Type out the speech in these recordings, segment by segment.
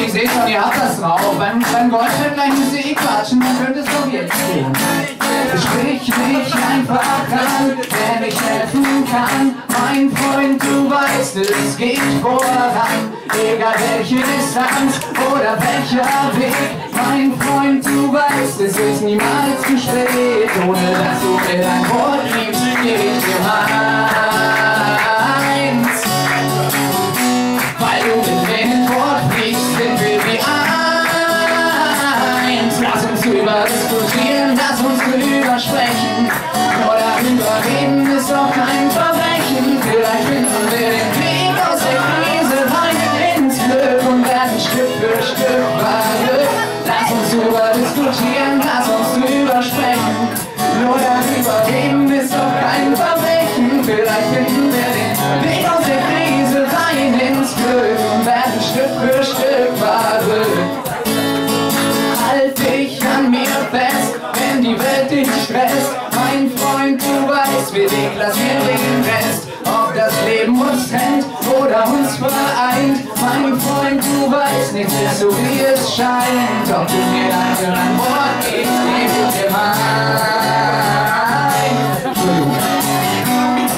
ich seh schon, ihr habt das drauf. Beim Goldhändler müsst ihr quatschen, dann könnt es doch jetzt gehen. Sprich mich einfach an, der mich helfen kann. Mein Freund, du weißt, es geht voran. Egal welche Distanz oder welcher Weg. Mein Freund, du weißt, es ist niemals zu spät. Ohne dass du mir dein Wort gibst, geb ich dir meins. Weil du mit mir hinfortfliegst, sind wir wie eins. Lass uns drüber diskutieren, lass uns drüber sprechen. Nur darüber reden ist doch kein Verbrechen. Vielleicht finden wir den Weg aus der Krise rein ins Glück und werden Stück für Stück Glück. Lass uns drüber diskutieren, lass uns drüber sprechen. Nur darüber reden ist doch kein Verbrechen. Vielleicht finden wir den Weg aus der Krise rein ins Glück und werden Stück für Stück Glück. Halt dich an mir fest, wenn die Welt dich stresst. Mein Freund, du weißt, wir deklassieren den Rest. Ob das Leben uns trennt oder uns vereint. Mein Freund, du weißt, nichts ist so wie es scheint. Ob du mir ein Wort gibst, geb ich dir mein.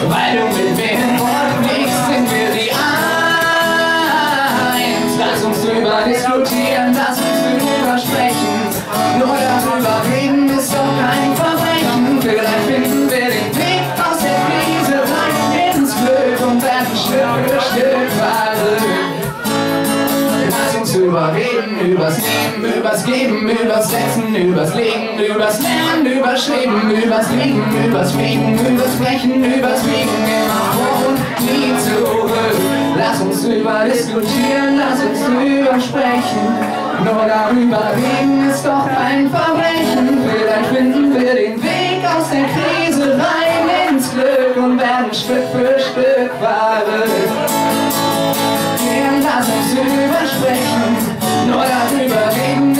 Weil du mit mir in Wort fliegst, sind wir die eins. Lass uns drüber diskutieren, lass uns drüber sprechen. Nur darüber reden ist doch kein Verbrechen. Vielleicht finden wir den Weg aus der Krise rein ins Glück und werden Stück für Stück Glück. Lass uns drüber reden, übers Nehmen, übers Geben, übers Setzen, übers Legen, übers Lernen, übers Schweben, übers Liegen, übers Fliegen, übers Brechen, übers Wiegen, immer vor und nie zurück. Lass uns drüber diskutieren, lass uns drüber sprechen. Nur darüber reden ist doch kein Verbrechen. Vielleicht finden wir den Weg aus der Krise rein ins Glück und werden Stück für Stück verrückt. Lass uns drüber sprechen, nur darüber reden